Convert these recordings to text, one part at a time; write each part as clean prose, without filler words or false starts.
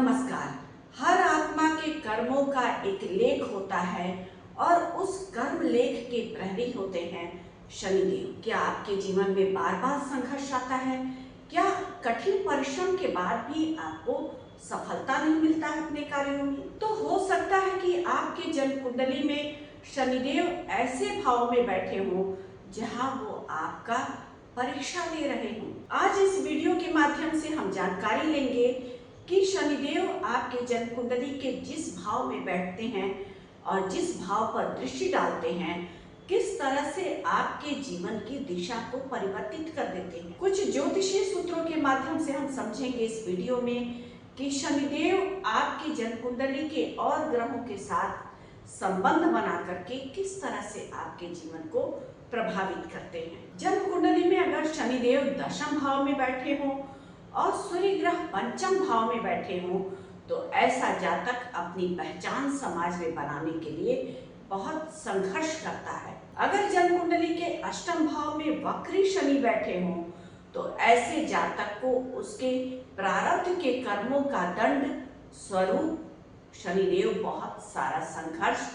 नमस्कार। हर आत्मा के कर्मों का एक लेख होता है और उस कर्म लेख के प्रहरी होते हैं शनिदेव। क्या आपके जीवन में बार बार संघर्ष आता है? क्या कठिन परिश्रम के बाद भी आपको सफलता नहीं मिलता है अपने कार्यों में? तो हो सकता है कि आपके जन्म कुंडली में शनिदेव ऐसे भाव में बैठे हों जहां वो आपका परीक्षा ले रहे हों। आज इस वीडियो के माध्यम से हम जानकारी लेंगे कि शनिदेव आपके जन्म कुंडली के जिस भाव में बैठते हैं और जिस भाव पर दृष्टि डालते हैं, किस तरह से आपके जीवन की दिशा को परिवर्तित कर देते हैं। कुछ ज्योतिषीय सूत्रों के माध्यम से हम समझेंगे इस वीडियो में कि शनिदेव आपकी जन्म कुंडली के और ग्रहों के साथ संबंध बना करके किस तरह से आपके जीवन को प्रभावित करते हैं। जन्म कुंडली में अगर शनिदेव दशम भाव में बैठे हों और सूर्य ग्रह पंचम भाव में बैठे हों तो ऐसा जातक अपनी पहचान समाज में बनाने के लिए बहुत संघर्ष करता है। अगर जन्म कुंडली के अष्टम भाव में वक्री शनि बैठे हों तो ऐसे जातक को उसके प्रारब्ध के कर्मों का दंड स्वरूप शनिदेव बहुत सारा संघर्ष,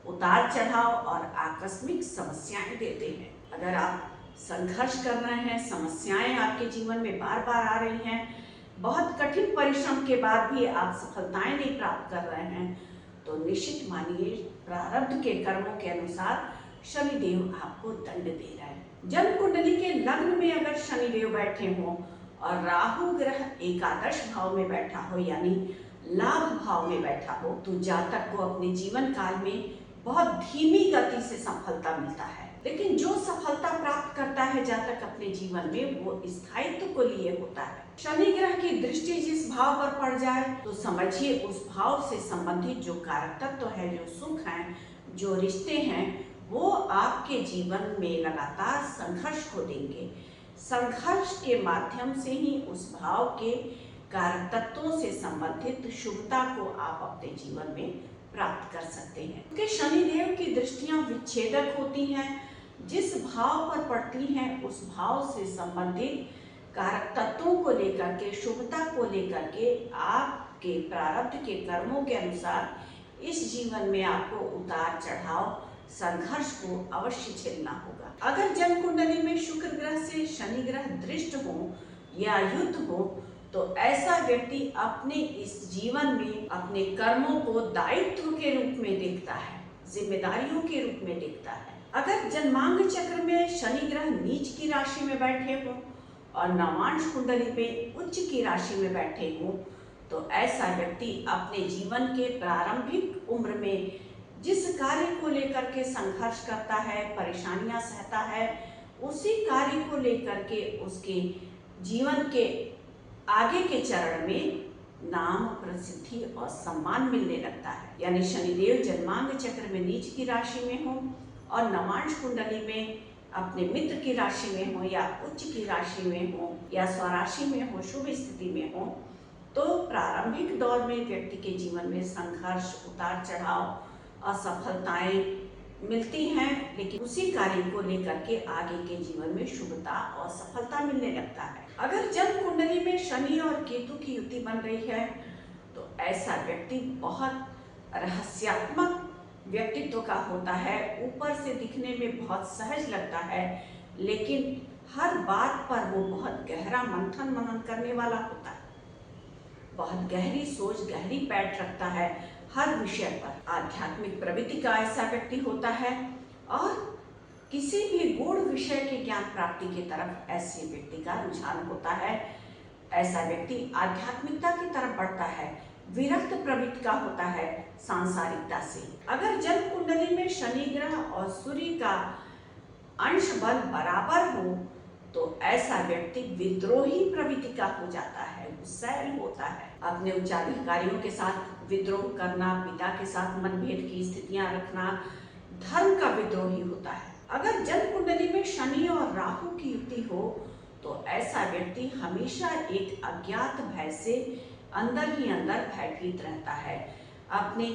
उतार चढ़ाव और आकस्मिक समस्याएं देते हैं। अगर आप संघर्ष कर रहे हैं, समस्याएं आपके जीवन में बार बार आ रही हैं, बहुत कठिन परिश्रम के बाद भी आप सफलताएं नहीं प्राप्त कर रहे हैं, तो निश्चित मानिए प्रारब्ध के कर्मों के अनुसार शनिदेव आपको दंड दे रहा है। जन्म कुंडली के लग्न में अगर शनिदेव बैठे हों और राहु ग्रह एकादश भाव में बैठा हो यानी लाभ भाव में बैठा हो तो जातक को अपने जीवन काल में बहुत धीमी गति से सफलता मिलता है। लेकिन जो सफलता प्राप्त करता है जातक अपने जीवन में वो स्थायित्व को लिए होता है। शनि ग्रह की दृष्टि जिस भाव पर पड़ जाए तो समझिए उस भाव से संबंधित जो कारक तत्व है, जो सुख है, जो रिश्ते हैं, वो आपके जीवन में लगातार संघर्ष को देंगे। संघर्ष के माध्यम से ही उस भाव के कारक तत्वों से संबंधित शुभता को आप अपने जीवन में प्राप्त कर सकते हैं। क्योंकि शनिदेव की दृष्टियां विच्छेदक होती हैं, जिस भाव पर पड़ती हैं उस भाव से संबंधित कारक तत्वों को लेकर के, शुभता को लेकर के आपके प्रारब्ध के कर्मों के अनुसार इस जीवन में आपको उतार चढ़ाव, संघर्ष को अवश्य झेलना होगा। अगर जन्म कुंडली में शुक्र ग्रह से शनि ग्रह दृष्ट हो या युद्ध हो तो ऐसा व्यक्ति अपने इस जीवन में अपने कर्मों को दायित्व के रूप में देखता है, जिम्मेदारियों के रूप में देखता है। अगर जन्मांग चक्र में शनि ग्रह नीच की राशि में बैठे हों और नवांश कुंडली में उच्च की राशि में बैठे हों तो ऐसा व्यक्ति अपने जीवन के प्रारंभिक उम्र में जिस कार्य को लेकर के संघर्ष करता है, परेशानियां सहता है, उसी कार्य को लेकर के उसके जीवन के आगे के चरण में नाम, प्रसिद्धि और सम्मान मिलने लगता है। यानी शनिदेव जन्मांग चक्र में नीच की राशि में हो और नवांश कुंडली में अपने मित्र की राशि में हो या उच्च की राशि में हो या स्वराशि में हो, शुभ स्थिति में हो, तो प्रारंभिक दौर में व्यक्ति के जीवन में संघर्ष, उतार चढ़ाव, असफलताएं मिलती हैं, लेकिन उसी कार्य को लेकर के आगे के जीवन में शुभता और सफलता मिलने लगता है। अगर जन्म कुंडली में शनि और केतु की युति बन रही है तो ऐसा व्यक्ति बहुत रहस्यात्मक व्यक्तित्व का होता है। ऊपर से दिखने में बहुत सहज लगता है, लेकिन हर बात पर वो बहुत गहरा मंथन मनन करने वाला होता है, बहुत गहरी सोच, गहरी पैठ रखता है हर विषय पर। आध्यात्मिक प्रवृत्ति का ऐसा व्यक्ति होता है और किसी भी गूढ़ विषय के ज्ञान प्राप्ति की तरफ ऐसे व्यक्ति का रुझान होता है। ऐसा व्यक्ति आध्यात्मिकता की तरफ बढ़ता है, विरक्त प्रवृत्ति का होता है सांसारिकता से। अगर जन्म कुंडली में शनि ग्रह और सूर्य का अंश बल बराबर हो तो ऐसा व्यक्ति विद्रोही प्रवृत्ति का हो जाता है, गुस्सैल होता है, अपने उच्चाधिकारियों के साथ विद्रोह करना, पिता के साथ मनभेद की स्थितियां रखना, धर्म का विद्रोही होता है। अगर जन्म कुंडली में शनि और राहु की युति हो तो ऐसा व्यक्ति हमेशा एक अज्ञात भय से अंदर ही अंदर भयभीत रहता है, अपने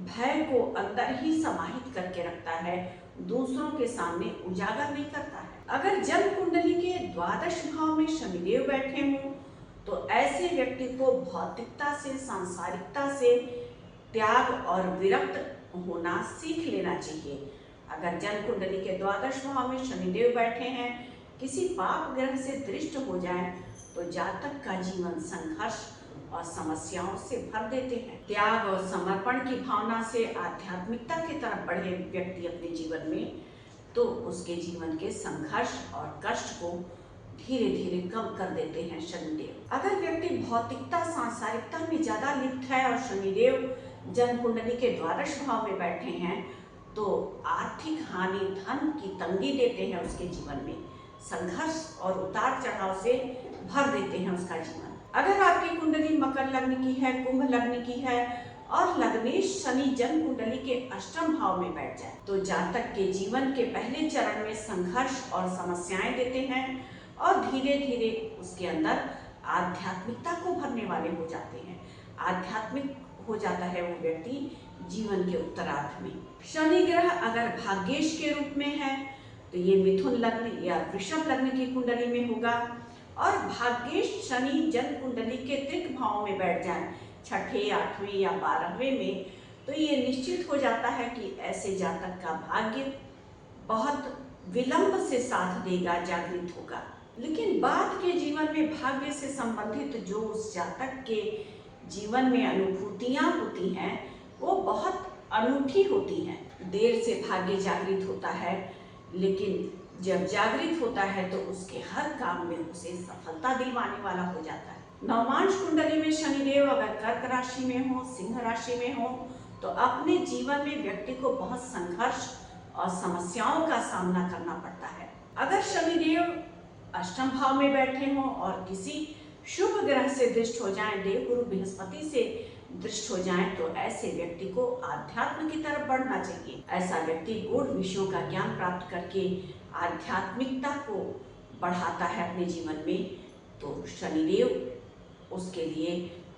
भय को अंदर ही समाहित करके रखता है, दूसरों के सामने उजागर नहीं करता है। अगर जन्म कुंडली के द्वादश भाव में शनिदेव बैठे हों तो ऐसे व्यक्ति को भौतिकता से, सांसारिकता से त्याग और विरक्त होना सीख लेना चाहिए। अगर जन्म कुंडली के द्वादश भाव में शनिदेव बैठे हैं, किसी पाप ग्रह से दृष्ट हो जाए तो जातक का जीवन संघर्ष और समस्याओं से भर देते हैं। त्याग और समर्पण की भावना से आध्यात्मिकता की तरफ बढ़े व्यक्ति अपने जीवन में, तो उसके जीवन के संघर्ष और कष्ट को धीरे धीरे कम कर देते हैं शनिदेव। अगर व्यक्ति भौतिकता, सांसारिकता में ज्यादा लिप्त है और शनिदेव जन्म कुंडली के द्वादश भाव में बैठे हैं, तो आर्थिक हानि, धन की तंगी देते हैं, उसके जीवन में संघर्ष और उतार चढ़ाव से भर देते हैं उसका जीवन। अगर आपकी कुंडली मकर लग्न की है, कुंभ लग्न की है और लग्नेश शनि जन्म कुंडली के अष्टम भाव में बैठ जाए, तो जातक के जीवन के पहले चरण में संघर्ष और समस्याएं देते हैं और धीरे धीरे उसके अंदर आध्यात्मिकता को भरने वाले हो जाते हैं। आध्यात्मिक हो जाता है वो व्यक्ति जीवन के उत्तरार्ध में। शनि ग्रह अगर भाग्येश के रूप में है तो ये मिथुन लग्न या वृषभ लग्न की कुंडली में होगा, और भाग्येश शनि जन्म कुंडली के त्रिक भाव में बैठ जाए, छठे, आठवें या 12वें में, तो ये निश्चित हो जाता है कि ऐसे जातक का भाग्य बहुत विलंब से साथ देगा, जागृत होगा। लेकिन बाद के जीवन में भाग्य से संबंधित जो उस जातक के जीवन में अनुभूतियां होती हैं वो बहुत अनूठी होती हैं। देर से भाग्य जागृत होता है, लेकिन जब जागृत होता है तो उसके हर काम में उसे सफलता दिलवाने वाला हो जाता है। नवमांश कुंडली में शनिदेव अगर कर्क राशि में हो, सिंह राशि में हो, तो अपने जीवन में व्यक्ति को बहुत संघर्ष और समस्याओं का सामना करना पड़ता है। अगर शनिदेव अष्टम भाव में बैठे हों और किसी शुभ ग्रह से दृष्ट हो जाएं, देव गुरु बृहस्पति से दृष्ट हो जाएं, तो ऐसे व्यक्ति को आध्यात्म की तरफ बढ़ना चाहिए। ऐसा व्यक्ति गूढ़ विषयों का ज्ञान प्राप्त करके आध्यात्मिकता को बढ़ाता है अपने जीवन में, तो शनिदेव उसके लिए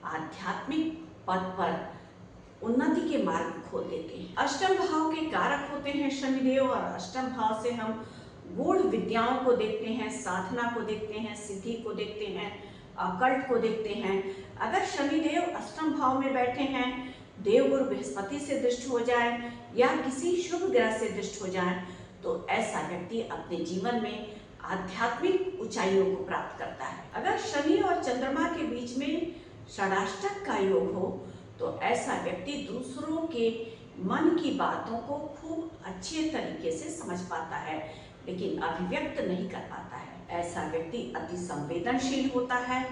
आध्यात्मिक पद पर उन्नति के मार्ग खोल देते हैं। अष्टम भाव के कारक होते हैं शनिदेव, और अष्टम भाव से हम गूढ़ विद्याओं को देखते हैं, साधना को देखते हैं, सिद्धि को देखते हैं, अकल्ट को देखते हैं। अगर शनिदेव अष्टम भाव में बैठे हैं, देवगुरु बृहस्पति से दृष्ट हो जाए या किसी शुभ ग्रह से दृष्ट हो जाए, तो ऐसा व्यक्ति अपने जीवन में आध्यात्मिक ऊंचाइयों को प्राप्त करता है। अगर शनि और चंद्रमा के बीच में षडाष्टक का योग हो, तो ऐसा व्यक्ति दूसरों के मन की बातों को खूब अच्छे तरीके से समझ पाता है, लेकिन अभिव्यक्त नहीं कर पाता है। ऐसा व्यक्ति अति संवेदनशील होता है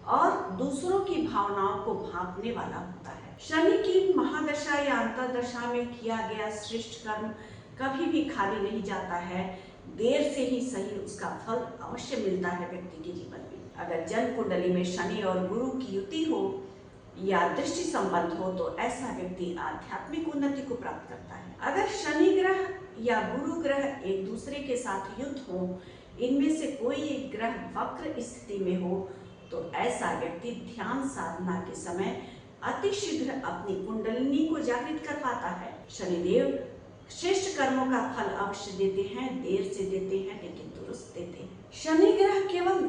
और दूसरों की भावनाओं को भांपने वाला होता है। शनि की महादशा या अंतर्दशा में किया गया श्रेष्ठ कर्म कभी भी खाली नहीं जाता है, देर से ही सही उसका फल अवश्य मिलता है व्यक्ति के जीवन में। अगर जन्म कुंडली में शनि और गुरु की युति हो या दृष्टि संबंध हो, तो ऐसा व्यक्ति आध्यात्मिक उन्नति को प्राप्त करता है। अगर शनि ग्रह या गुरु ग्रह एक दूसरे के साथ युद्ध हो, इनमें से कोई एक ग्रह वक्र स्थिति में हो, तो ऐसा व्यक्ति ध्यान साधना के समय अति शीघ्र अपनी कुंडलिनी को जागृत कर पाता है। शनिदेव श्रेष्ठ कर्मों का फल अवश्य देते हैं, देर से देते हैं लेकिन दुरुस्त देते हैं। शनि ग्रह केवल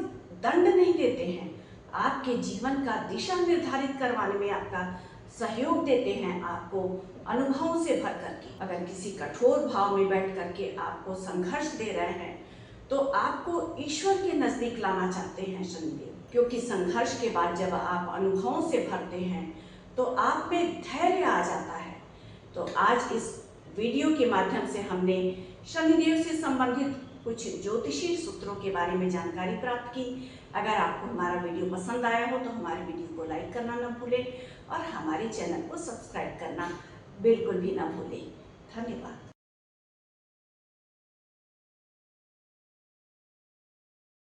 दंड नहीं देते हैं, आपके जीवन का दिशा निर्धारित करवाने में आपका सहयोग देते हैं, आपको अनुभवों से भर करके। अगर किसी कठोर भाव में बैठ करके आपको संघर्ष दे रहे हैं, तो आपको ईश्वर के नजदीक लाना चाहते हैं शनिदेव, क्योंकि संघर्ष के बाद जब आप अनुभवों से भरते हैं तो आप में धैर्य आ जाता है। तो आज इस वीडियो के माध्यम से हमने शनिदेव से संबंधित कुछ ज्योतिषीय सूत्रों के बारे में जानकारी प्राप्त की। अगर आपको हमारा वीडियो पसंद आया हो तो हमारे वीडियो को लाइक करना न भूलें और हमारे चैनल को सब्सक्राइब करना बिल्कुल भी न भूलें। धन्यवाद।